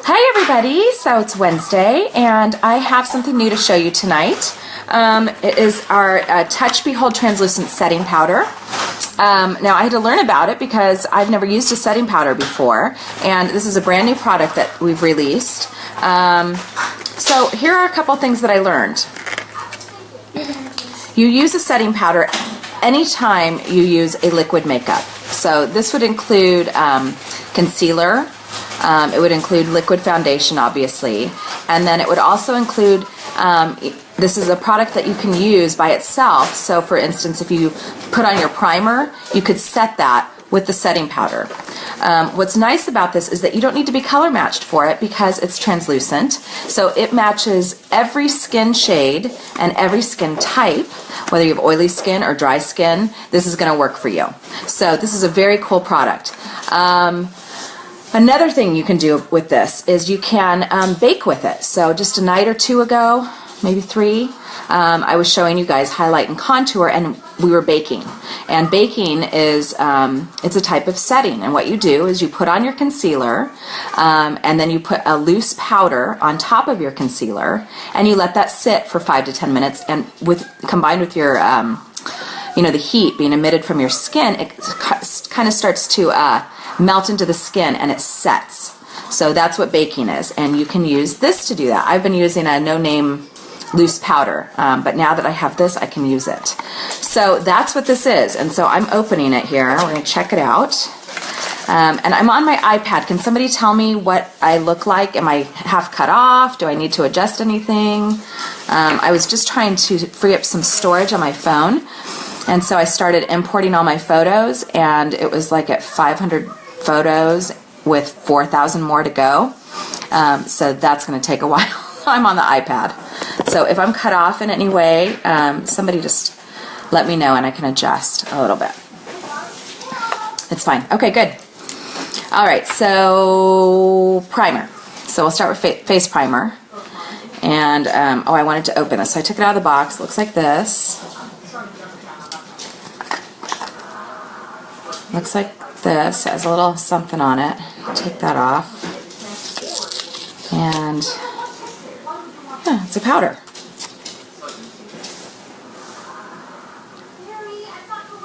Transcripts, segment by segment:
Hi everybody, so it's Wednesday and I have something new to show you tonight. It is our Touch Behold Translucent Setting Powder. Now I had to learn about it because I've never used a setting powder before, and this is a brand new product that we've released. So here are a couple things that I learned. You use a setting powder anytime you use a liquid makeup. So this would include concealer. It would include liquid foundation, obviously, and then it would also include, this is a product that you can use by itself. So for instance, if you put on your primer, you could set that with the setting powder. What's nice about this is that you don't need to be color matched for it because it's translucent. So it matches every skin shade and every skin type. Whether you have oily skin or dry skin, this is going to work for you. So this is a very cool product. Another thing you can do with this is you can bake with it. So just a night or two ago, maybe 3, I was showing you guys highlight and contour, and we were baking. And baking is, it's a type of setting. And what you do is you put on your concealer, and then you put a loose powder on top of your concealer, and you let that sit for 5 to 10 minutes. And combined with your, you know, the heat being emitted from your skin, it kind of starts to melt into the skin and it sets. So that's what baking is, and you can use this to do that. I've been using a no-name loose powder, but now that I have this, I can use it. So that's what this is, and so I'm opening it here. We're going to check it out. And I'm on my iPad. Can somebody tell me what I look like? Am I half cut off? Do I need to adjust anything? I was just trying to free up some storage on my phone, and so I started importing all my photos, and it was like at 500 photos with 4,000 more to go. So that's going to take a while. I'm on the iPad. So if I'm cut off in any way, somebody just let me know and I can adjust a little bit. It's fine. Okay, good. All right, so primer. So we'll start with face primer. And, oh, I wanted to open this. So I took it out of the box. It looks like this. Looks like this. It has a little something on it. Take that off. And yeah, it's a powder.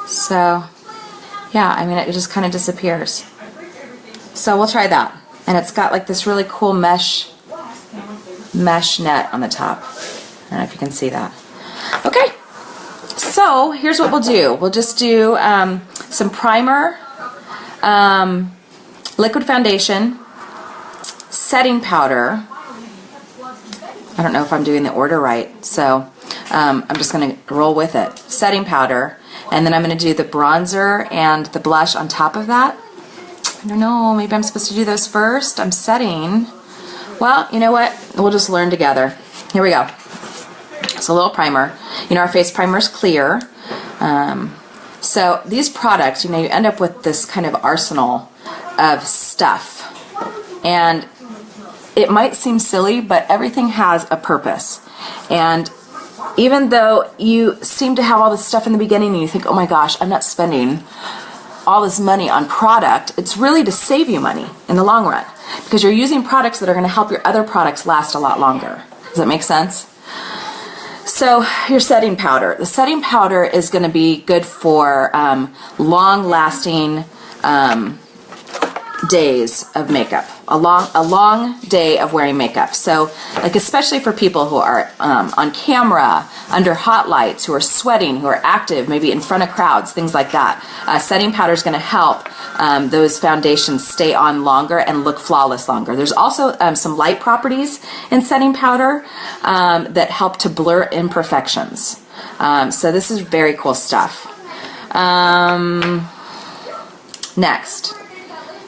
So yeah, I mean, it just kind of disappears. So we'll try that. And it's got like this really cool mesh net on the top. I don't know if you can see that. Okay, so here's what we'll do. We'll just do some primer, liquid foundation, setting powder. I don't know if I'm doing the order right, so I'm just going to roll with it. Setting powder, and then I'm going to do the bronzer and the blush on top of that. I don't know, maybe I'm supposed to do those first. I'm setting. Well, you know what? We'll just learn together. Here we go. So a little primer. You know, our face primer is clear. So these products, you know, you end up with this kind of arsenal of stuff. And it might seem silly, but everything has a purpose. And even though you seem to have all this stuff in the beginning and you think, oh my gosh, I'm not spending all this money on product, it's really to save you money in the long run, because you're using products that are going to help your other products last a lot longer. Does that make sense? So your setting powder. The setting powder is going to be good for long-lasting days of makeup. A long day of wearing makeup. So, like, especially for people who are on camera, under hot lights, who are sweating, who are active, maybe in front of crowds, things like that. Setting powder is going to help those foundations stay on longer and look flawless longer. There's also some light properties in setting powder that help to blur imperfections. So this is very cool stuff. Next.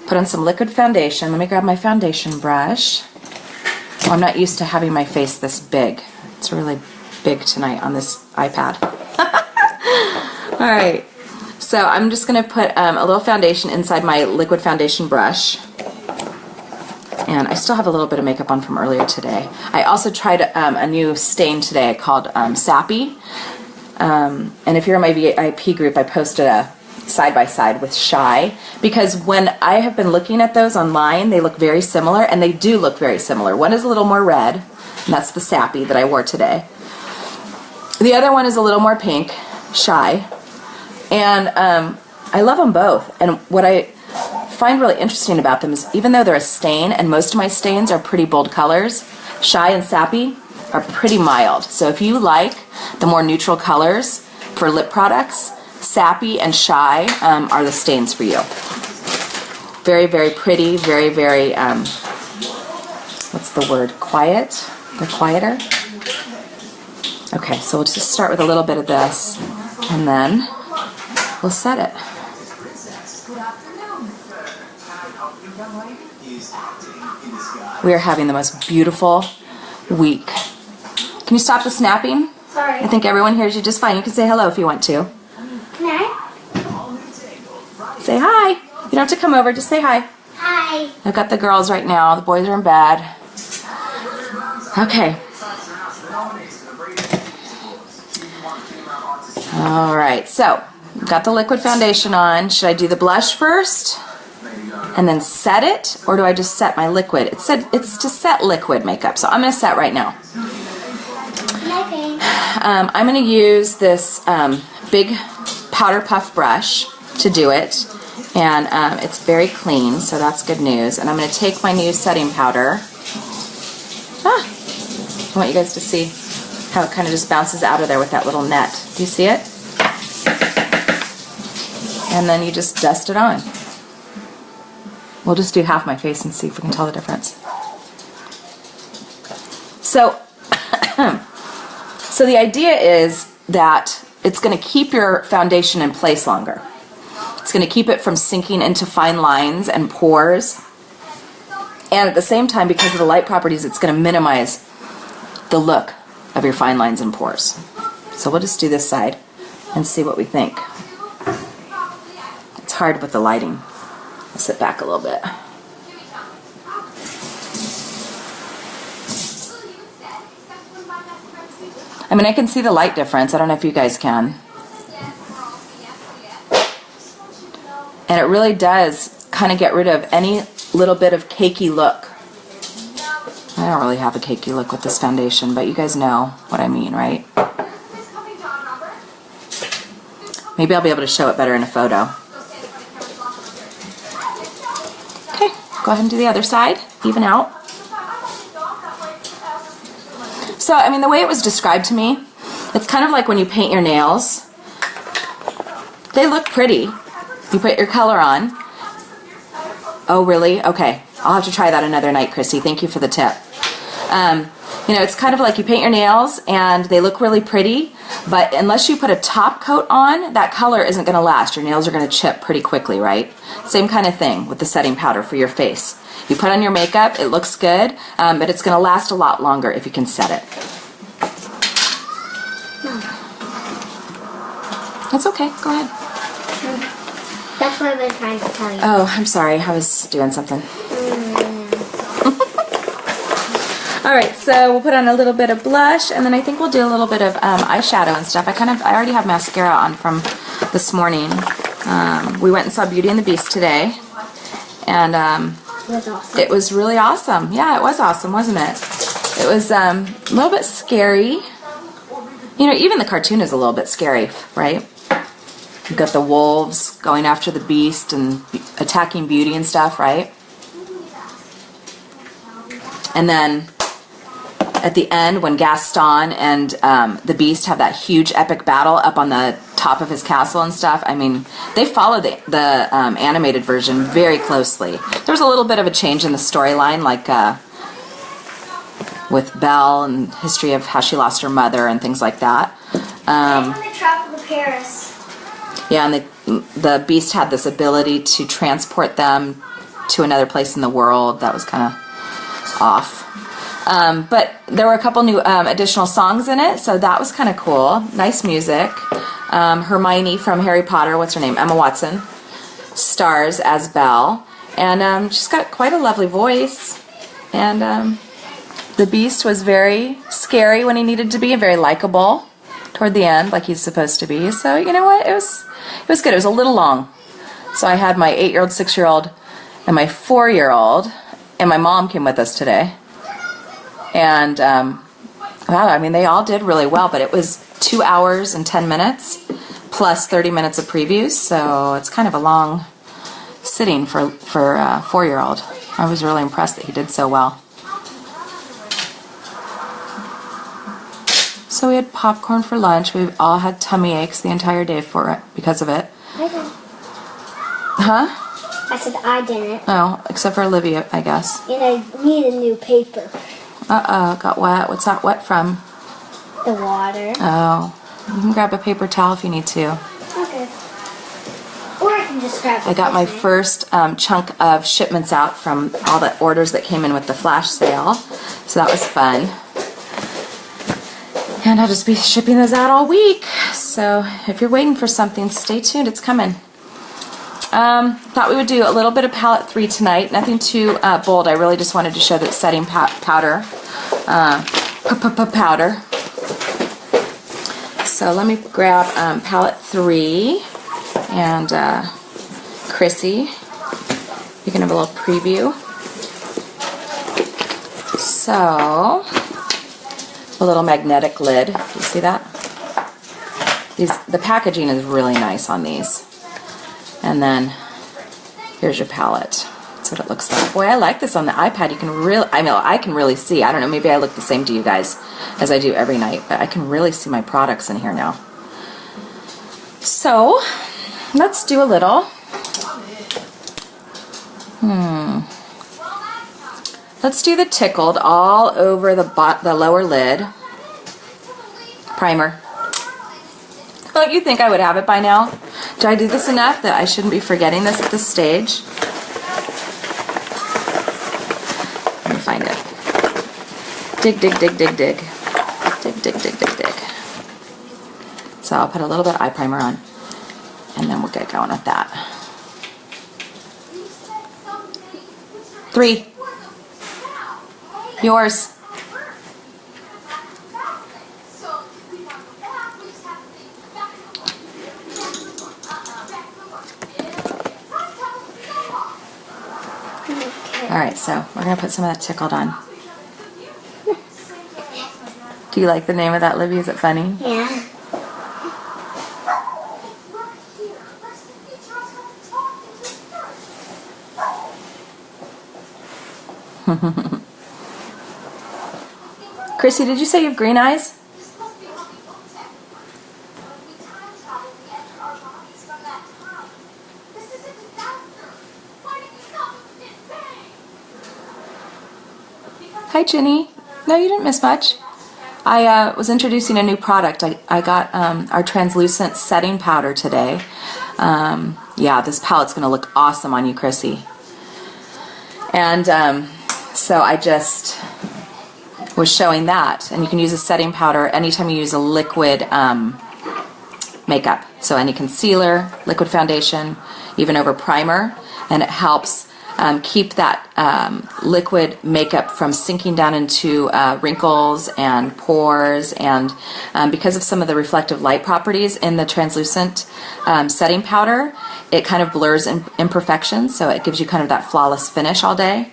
Put on some liquid foundation. Let me grab my foundation brush. Oh, I'm not used to having my face this big. It's really big tonight on this iPad. All right, so I'm just going to put a little foundation inside my liquid foundation brush. And I still have a little bit of makeup on from earlier today. I also tried a new stain today called Sappy. And if you're in my VIP group, I posted a side by side with Shy, because when I have been looking at those online, they look very similar, and they do look very similar. One is a little more red, and that's the Sappy that I wore today. The other one is a little more pink, Shy, and I love them both. And what I find really interesting about them is even though they're a stain, and most of my stains are pretty bold colors, Shy and Sappy are pretty mild. So if you like the more neutral colors for lip products, Sappy and Shy are the stains for you. Very, very pretty, very, very, what's the word, quiet? They're quieter. Okay, so we'll just start with a little bit of this, and then we'll set it. We are having the most beautiful week. Can you stop the snapping? Sorry. I think everyone hears you just fine. You can say hello if you want to. Can I? Say hi. You don't have to come over, just say hi. Hi. I've got the girls right now. The boys are in bed. Okay. All right, so I've got the liquid foundation on. Should I do the blush first and then set it, or do I just set my liquid? It said it's to set liquid makeup, so I'm going to set right now. I'm going to use this big powder puff brush to do it, and it's very clean, so that's good news. And I'm going to take my new setting powder. I want you guys to see how it kind of just bounces out of there with that little net. Do you see it? And then you just dust it on. We'll just do half my face and see if we can tell the difference. So, so the idea is that it's going to keep your foundation in place longer. It's going to keep it from sinking into fine lines and pores. And at the same time, because of the light properties, it's going to minimize the look of your fine lines and pores. So we'll just do this side and see what we think. It's hard with the lighting. I'll sit back a little bit. I mean, I can see the light difference. I don't know if you guys can. And it really does kind of get rid of any little bit of cakey look. I don't really have a cakey look with this foundation, but you guys know what I mean, right? Maybe I'll be able to show it better in a photo. Okay, go ahead and do the other side, even out. So, I mean, the way it was described to me, it's kind of like when you paint your nails. They look pretty. You put your color on. Oh, really? Okay. I'll have to try that another night, Chrissy. Thank you for the tip. You know, it's kind of like you paint your nails and they look really pretty, but unless you put a top coat on, that color isn't going to last. Your nails are going to chip pretty quickly, right? Same kind of thing with the setting powder for your face. You put on your makeup, it looks good, but it's going to last a lot longer if you can set it. That's okay. Go ahead. That's what I've been trying to tell you. Oh, I'm sorry. I was doing something. All right, so we'll put on a little bit of blush, and then I think we'll do a little bit of eyeshadow and stuff. I already have mascara on from this morning. We went and saw Beauty and the Beast today, and It was awesome. it was really awesome. Yeah, it was awesome, wasn't it? It was a little bit scary. You know, even the cartoon is a little bit scary, right? You've got the wolves going after the Beast and attacking Beauty and stuff, right? And then at the end, when Gaston and the Beast have that huge epic battle up on the top of his castle and stuff, I mean, they follow the animated version very closely. There's a little bit of a change in the storyline, like with Belle and history of how she lost her mother and things like that. And when they traveled to Paris. Yeah, and the Beast had this ability to transport them to another place in the world. That was kind of off. But there were a couple new additional songs in it, so that was kind of cool. Nice music. Hermione from Harry Potter, what's her name? Emma Watson, stars as Belle. And she's got quite a lovely voice. And the Beast was very scary when he needed to be, and very likable. toward the end like he's supposed to be. So you know what? It was good. It was a little long. So I had my 8-year-old, 6-year-old, and my 4-year-old, and my mom came with us today. And wow, I mean, they all did really well, but it was 2 hours and 10 minutes plus 30 minutes of previews, so it's kind of a long sitting for a 4-year-old. I was really impressed that he did so well. So we had popcorn for lunch. We all had tummy aches the entire day because of it. I didn't. Huh? I said I didn't. Oh, except for Olivia, I guess. And I need a new paper. Got wet. What's that wet from? The water. Oh, you can grab a paper towel if you need to. Okay. Or I can just grab I got my first chunk of shipments out from all the orders that came in with the flash sale. So that was fun. And I'll just be shipping those out all week. So if you're waiting for something, stay tuned. It's coming. Thought we would do a little bit of palette 3 tonight. Nothing too bold. I really just wanted to show that setting powder. Powder. So let me grab palette 3 and Chrissy. You can have a little preview. So a little magnetic lid. You see that? The packaging is really nice on these. And then here's your palette. That's what it looks like. Boy, I like this on the iPad. You can really, I can really see. I don't know, maybe I look the same to you guys as I do every night, but I can really see my products in here now. So let's do a little. Let's do the tickled all over the lower lid primer. Don't you think I would have it by now? Did I do this enough that I shouldn't be forgetting this at this stage? Let me find it. Dig, dig, dig, dig, dig. Dig, dig, dig, dig, dig. So I'll put a little bit of eye primer on, and then we'll get going with that. 3. Yours. Alright, so we're going to put some of that tickled on. Do you like the name of that, Libby? Is it funny? Yeah. Chrissy, did you say you have green eyes? Hi, Ginny. No, you didn't miss much. I was introducing a new product. I got our translucent setting powder today. Yeah, this palette's going to look awesome on you, Chrissy. And so I just was showing that. And you can use a setting powder anytime you use a liquid makeup. So any concealer, liquid foundation, even over primer. And it helps keep that liquid makeup from sinking down into wrinkles and pores, and because of some of the reflective light properties in the translucent setting powder, it kind of blurs imperfections, so it gives you kind of that flawless finish all day.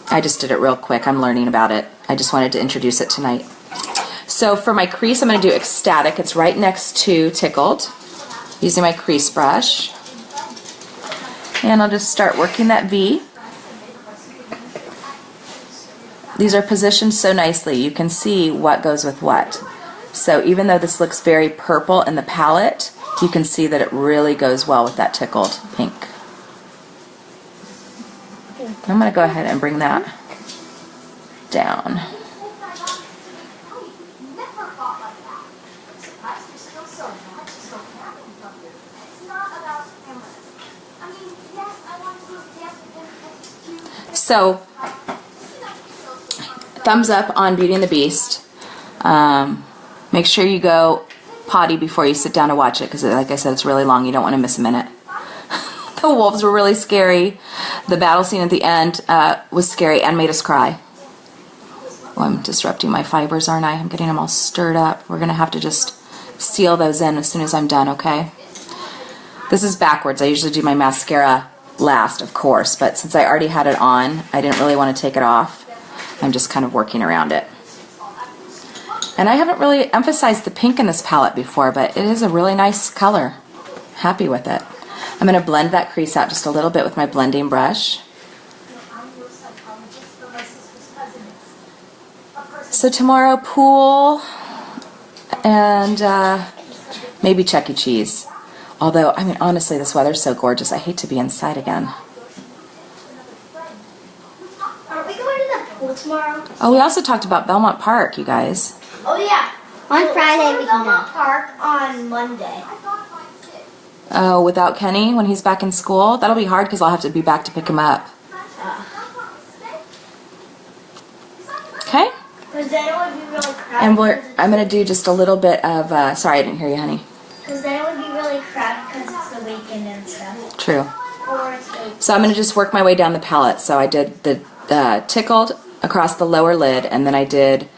I just did it real quick. I'm learning about it. I just wanted to introduce it tonight. So for my crease, I'm going to do Ecstatic. It's right next to Tickled, using my crease brush. And I'll just start working that V. These are positioned so nicely. You can see what goes with what. So even though this looks very purple in the palette, you can see that it really goes well with that Tickled pink. I'm going to go ahead and bring that down. So, thumbs up on Beauty and the Beast. Make sure you go potty before you sit down to watch it, because like I said, it's really long. You don't want to miss a minute. The wolves were really scary. The battle scene at the end was scary and made us cry. Oh, I'm disrupting my fibers, aren't I? I'm getting them all stirred up. We're going to have to just seal those in as soon as I'm done, okay? This is backwards. I usually do my mascara last, of course, but since I already had it on, I didn't really want to take it off. I'm just kind of working around it. And I haven't really emphasized the pink in this palette before, but it is a really nice color. Happy with it. I'm going to blend that crease out just a little bit with my blending brush. So tomorrow, pool and maybe Chuck E. Cheese. Although, I mean, honestly, this weather's so gorgeous. I hate to be inside again. Aren't we going to the pool tomorrow? Oh, we also talked about Belmont Park, you guys. Oh, yeah. On Friday, we can go to Park on Monday. Oh, without Kenny when he's back in school? That'll be hard because I'll have to be back to pick him up. Okay? Because then it would be really crowded. And I'm going to do just a little bit of, sorry, I didn't hear you, honey. Because then it would be really crowded because it's the weekend and stuff. True. Or it's So I'm going to just work my way down the palette. So I did the tickled across the lower lid, and then I did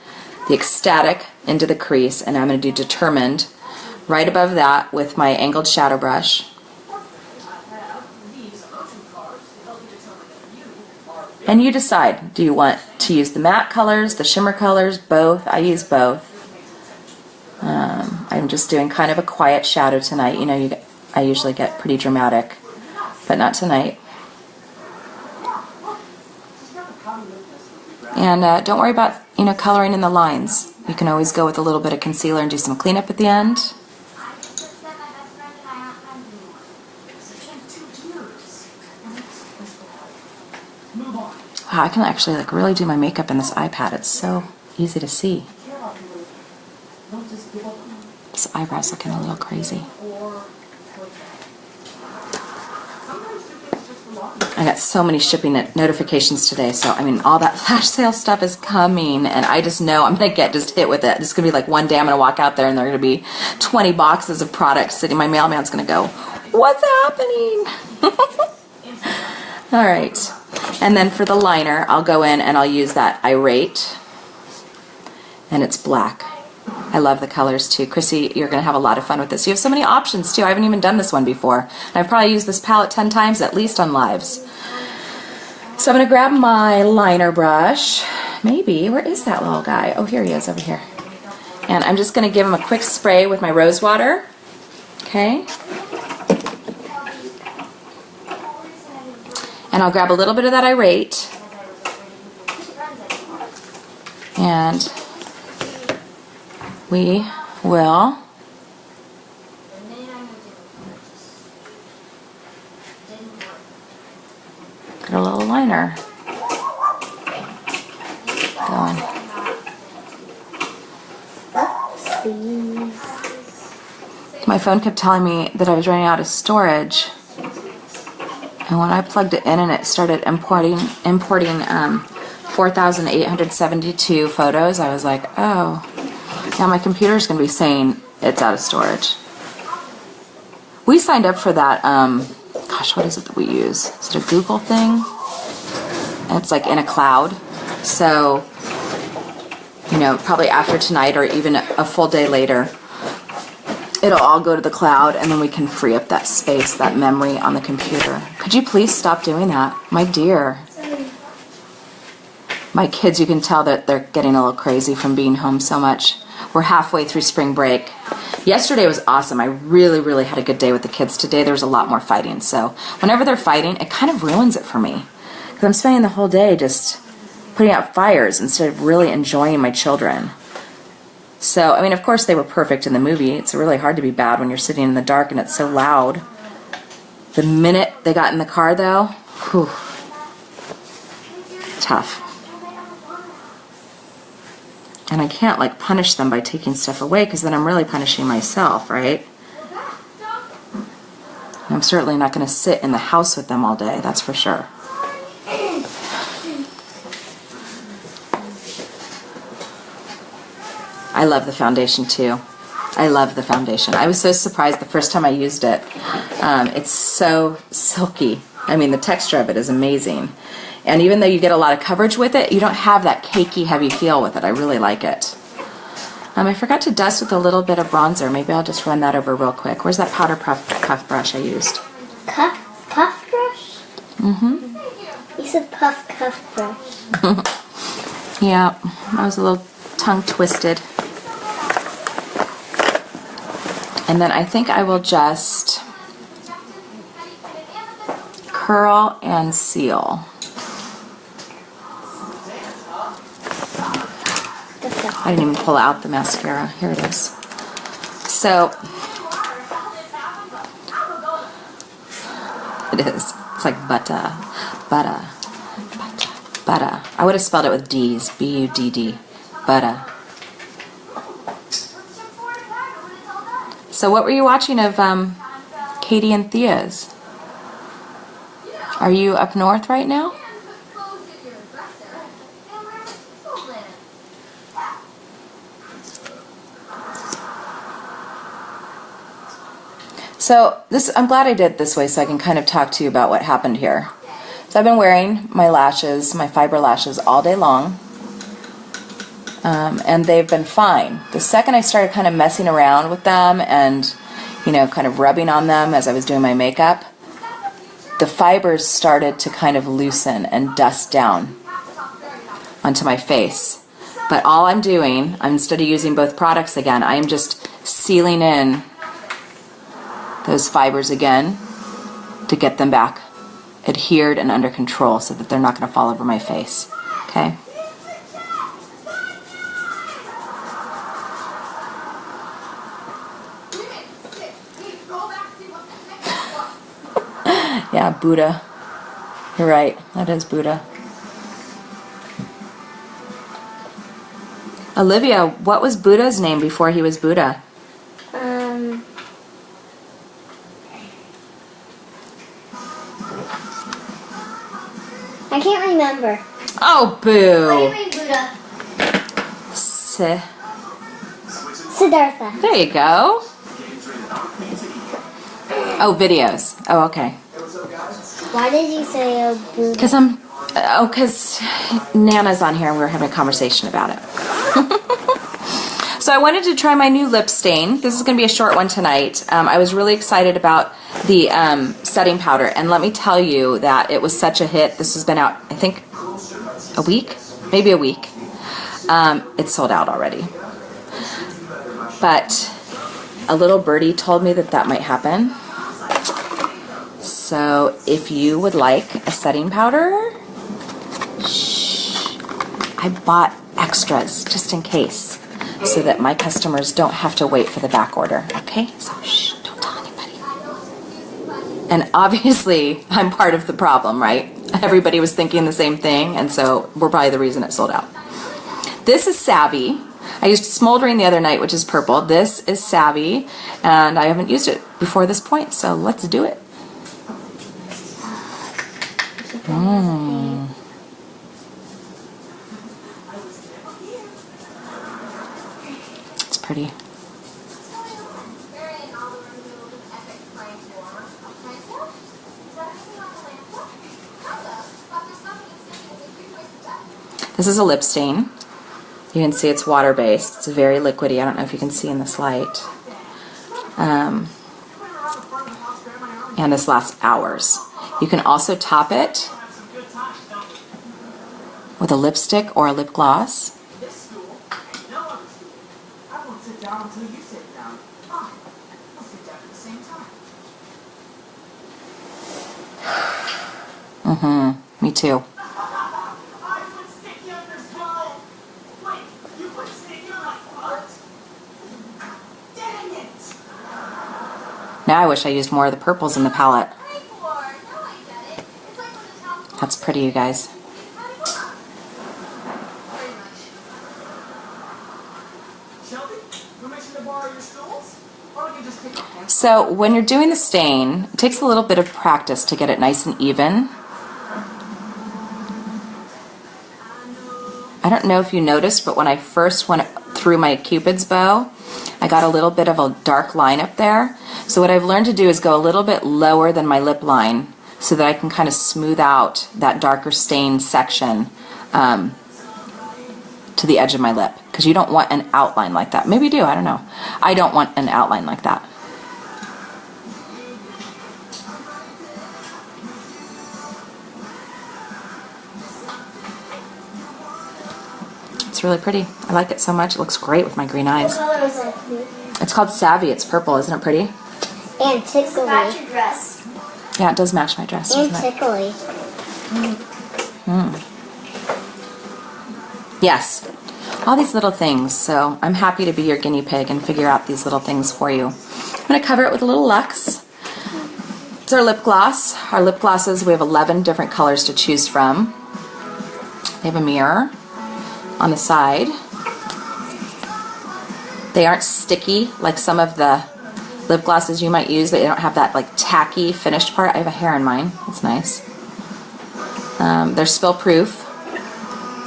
the ecstatic into the crease, and I'm going to do determined right above that with my angled shadow brush. And you decide, do you want to use the matte colors, the shimmer colors, both? I use both. I'm just doing kind of a quiet shadow tonight. You know, I usually get pretty dramatic, but not tonight. And don't worry about, you know, coloring in the lines. You can always go with a little bit of concealer and do some cleanup at the end. Wow, I can actually like really do my makeup in this iPad. It's so easy to see. This eyebrow's looking a little crazy. I got so many shipping notifications today, so I mean all that flash sale stuff is coming, and I just know I'm gonna get just hit with it. It's gonna be like one day I'm gonna walk out there and there are gonna be 20 boxes of products sitting. My mailman's gonna go, "What's happening?" All right, and then for the liner, I'll go in and I'll use that Irate, and it's black. I love the colors too. Chrissy, you're going to have a lot of fun with this. You have so many options too. I haven't even done this one before. And I've probably used this palette 10 times at least on lives. So I'm going to grab my liner brush. Maybe, where is that little guy? Oh, here he is over here. And I'm just going to give him a quick spray with my rose water. Okay. And I'll grab a little bit of that Irate. And we will get a little liner going. My phone kept telling me that I was running out of storage, and when I plugged it in and it started importing 4,872 photos, I was like, oh. Now my computer's going to be saying it's out of storage. We signed up for that, gosh, what is it that we use? Is it a Google thing? And it's like in a cloud. So, you know, probably after tonight or even a full day later, it'll all go to the cloud, and then we can free up that space, that memory on the computer. Could you please stop doing that? My dear. My kids, you can tell that they're getting a little crazy from being home so much. We're halfway through spring break. Yesterday was awesome. I really, really had a good day with the kids. Today there was a lot more fighting. So whenever they're fighting, it kind of ruins it for me. Because I'm spending the whole day just putting out fires instead of really enjoying my children. So, I mean, of course they were perfect in the movie. It's really hard to be bad when you're sitting in the dark and it's so loud. The minute they got in the car, though, whew, tough. And I can't, like, punish them by taking stuff away, because then I'm really punishing myself, right? And I'm certainly not going to sit in the house with them all day, that's for sure. I love the foundation, too. I love the foundation. I was so surprised the first time I used it. It's so silky. I mean, the texture of it is amazing. And even though you get a lot of coverage with it, you don't have that cakey, heavy feel with it. I really like it. I forgot to dust with a little bit of bronzer. Maybe I'll just run that over real quick. Where's that powder puff brush I used? Puff brush? Mm-hmm. You said puff brush. Yeah, I was a little tongue twisted. And then I think I will just curl and seal. I didn't even pull out the mascara. Here it is. So, it is. It's like butter. I would have spelled it with D's. B-U-D-D. Butter. So what were you watching of Katie and Thea's? Are you up north right now? So I'm glad I did it this way so I can kind of talk to you about what happened here. So I've been wearing my lashes, my fiber lashes, all day long. And they've been fine. The second I started kind of messing around with them and, you know, kind of rubbing on them as I was doing my makeup, the fibers started to kind of loosen and dust down onto my face. But all I'm doing, instead of using both products again, I'm just sealing in those fibers again to get them back adhered and under control so that they're not going to fall over my face. Okay? Yeah, Buddha. You're right. That is Buddha. Olivia, what was Buddha's name before he was Buddha? I can't remember. Oh, boo. What do you mean, Buddha? Siddhartha. There you go. Oh, videos. Oh, okay. Why did you say oh, Buddha? Because Nana's on here and we were having a conversation about it. So I wanted to try my new lip stain. This is going to be a short one tonight. I was really excited about the setting powder, and let me tell you that it was such a hit. This has been out, I think, a week? Maybe a week. It's sold out already. But a little birdie told me that might happen. So if you would like a setting powder, I bought extras just in case so that my customers don't have to wait for the back order. Okay? So don't tell anybody. And obviously, I'm part of the problem, right? Everybody was thinking the same thing, and so we're probably the reason it sold out. This is Savvy. I used Smoldering the other night, which is purple. This is Savvy, and I haven't used it before this point, so let's do it. It's pretty. This is a lip stain. You can see it's water-based. It's very liquidy. I don't know if you can see in this light. And this lasts hours. You can also top it with a lipstick or a lip gloss. Me too. Now I wish I used more of the purples in the palette. That's pretty, you guys. So when you're doing the stain, it takes a little bit of practice to get it nice and even. I don't know if you noticed, but when I first went through my Cupid's bow, I got a little bit of a dark line up there. So what I've learned to do is go a little bit lower than my lip line so that I can kind of smooth out that darker stain section to the edge of my lip, because you don't want an outline like that. Maybe you do, I don't know. I don't want an outline like that. It's really pretty. I like it so much. It looks great with my green eyes. What color is it? It's called Savvy. It's purple. Isn't it pretty? And tickly. Match your dress. Yeah, it does match my dress, And doesn't it? tickly. Yes. All these little things. So I'm happy to be your guinea pig and figure out these little things for you. I'm going to cover it with a little Luxe. It's our lip gloss. Our lip glosses, we have 11 different colors to choose from. They have a mirror on the side. They aren't sticky like some of the lip glosses you might use. They don't have that like tacky finished part. I have a hair in mine. It's nice. They're spill proof.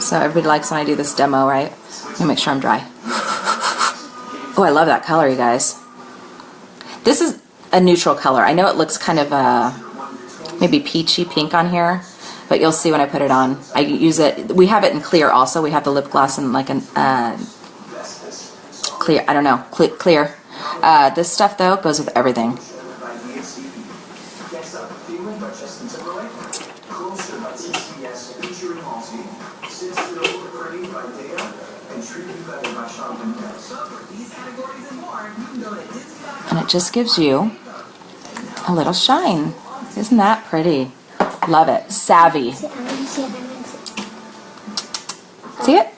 So everybody likes when I do this demo, right? Let me make sure I'm dry. Oh, I love that color, you guys. This is a neutral color. I know it looks kind of maybe peachy pink on here, but you'll see when I put it on. I use it. We have it in clear also. We have the lip gloss in like an clear. I don't know, clear. This stuff though goes with everything. And it just gives you a little shine. Isn't that pretty? Love it. Savvy. See it?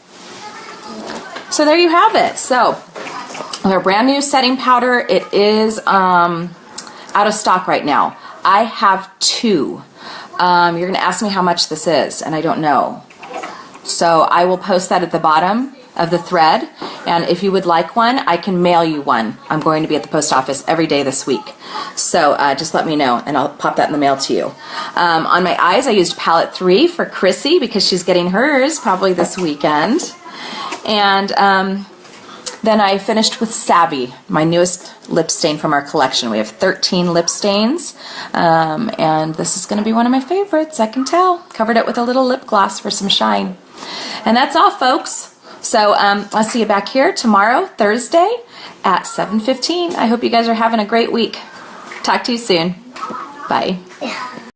So there you have it. So our brand new setting powder, it is out of stock right now. I have 2. You're going to ask me how much this is, and I don't know. So I will post that at the bottom of the thread, and if you would like one, I can mail you one. I'm going to be at the post office every day this week. So just let me know, and I'll pop that in the mail to you. On my eyes, I used palette 3 for Chrissy because she's getting hers probably this weekend. And then I finished with Savvy, my newest lip stain from our collection. We have 13 lip stains, and this is going to be one of my favorites, I can tell. Covered it with a little lip gloss for some shine. And that's all, folks. So I'll see you back here tomorrow, Thursday, at 7:15. I hope you guys are having a great week. Talk to you soon. Bye.